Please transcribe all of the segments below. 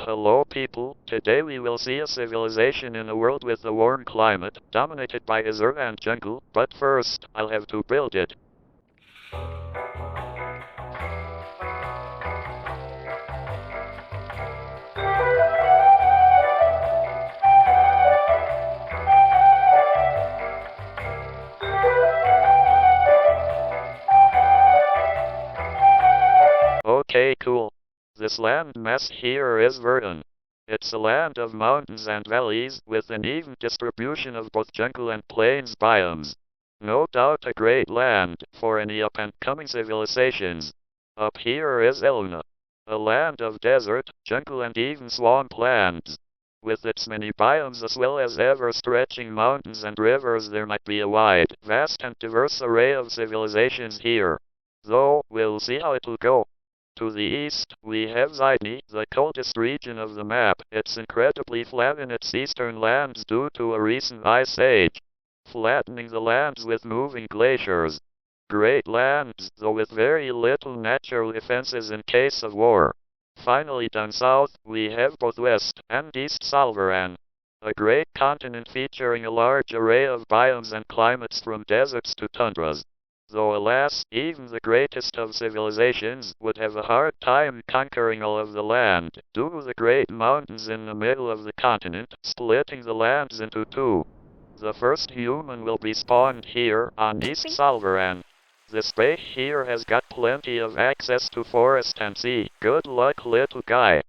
Hello people, today we will see a civilization in a world with a warm climate, dominated by desert and jungle, but first, I'll have to build it. Okay, cool. This land mass here is verdant. It's a land of mountains and valleys, with an even distribution of both jungle and plains biomes. No doubt a great land for any up-and-coming civilizations. Up here is Elna, a land of desert, jungle and even swamplands. With its many biomes as well as ever-stretching mountains and rivers, there might be a wide, vast and diverse array of civilizations here. Though, we'll see how it'll go. To the east, we have Zidni, the coldest region of the map. It's incredibly flat in its eastern lands due to a recent ice age, flattening the lands with moving glaciers. Great lands, though with very little natural defenses in case of war. Finally down south, we have both West and East Salvaran, a great continent featuring a large array of biomes and climates from deserts to tundras. Though alas, even the greatest of civilizations would have a hard time conquering all of the land, due to the great mountains in the middle of the continent, splitting the lands into two. The first human will be spawned here, on East Salvaran. This bay here has got plenty of access to forest and sea. Good luck, little guy.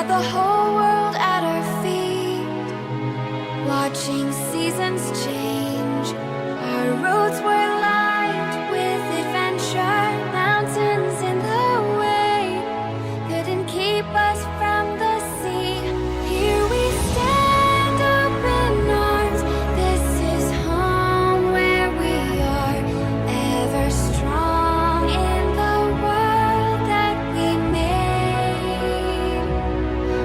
the whole world at our feet, watching seasons change. Our roads were lined with adventure, mountains in the way couldn't keep us from the sea. Here we stand, open arms. This is home where we are, ever strong in the world that we made.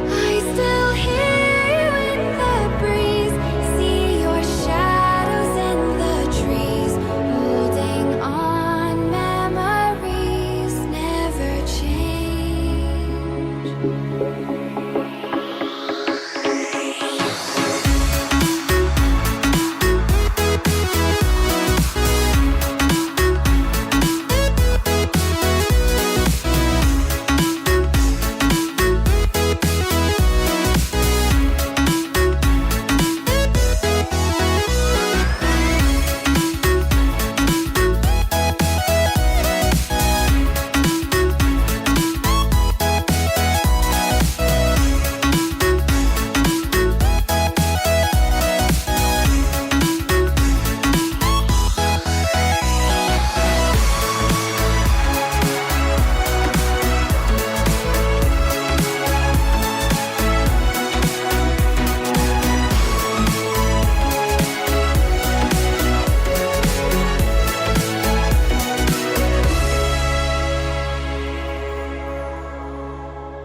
I still hear you in the breeze, see your shadows in the trees, holding on, memories never change.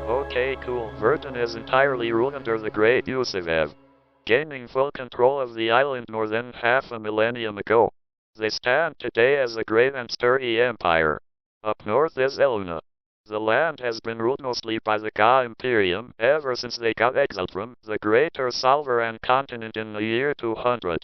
Okay, cool. Verdun is entirely ruled under the Great Yusuvev, gaining full control of the island more than half a millennium ago. They stand today as a great and sturdy empire. Up north is Eluna. The land has been ruled mostly by the Ga Imperium ever since they got exiled from the greater Salvaran continent in the year 200.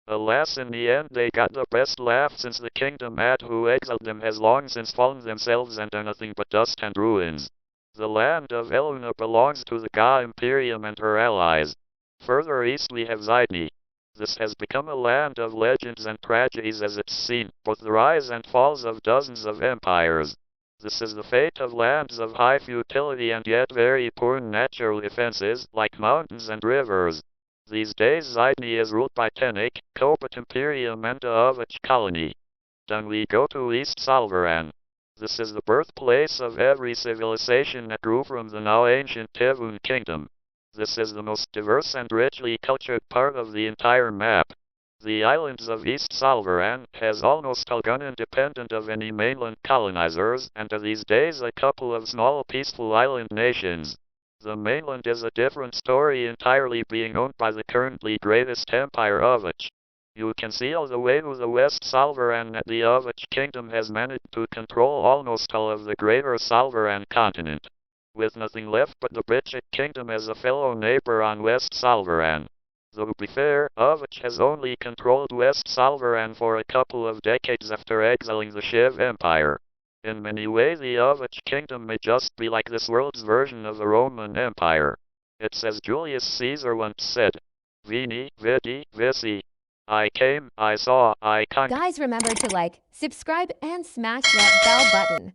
Alas, in the end they got the best laugh, since the kingdom who exiled them has long since fallen themselves and are nothing but dust and ruins. The land of Eluna belongs to the Ga Imperium and her allies. Further east we have Zidni. This has become a land of legends and tragedies, as it's seen both the rise and falls of dozens of empires. This is the fate of lands of high futility and yet very poor natural defenses, like mountains and rivers. These days Zidni is ruled by Tenek, Kobat Imperium and Avich colony. Then we go to East Salvaran. This is the birthplace of every civilization that grew from the now ancient Tivun kingdom. This is the most diverse and richly cultured part of the entire map. The islands of East Salvaran has almost all gone independent of any mainland colonizers, and are these days a couple of small peaceful island nations. The mainland is a different story, entirely being owned by the currently greatest empire Avich. You can see all the way to the West Salvaran that the Avich kingdom has managed to control almost all of the greater Salvaran continent, with nothing left but the Britchik kingdom as a fellow neighbor on West Salvaran. Though to be fair, Avich has only controlled West Salvaran for a couple of decades after exiling the Shiv Empire. In many ways the Avich kingdom may just be like this world's version of the Roman Empire. It's as Julius Caesar once said, Veni, Vidi, Vici. I came, I saw, I conquered. Guys, remember to like, subscribe, and smash that bell button.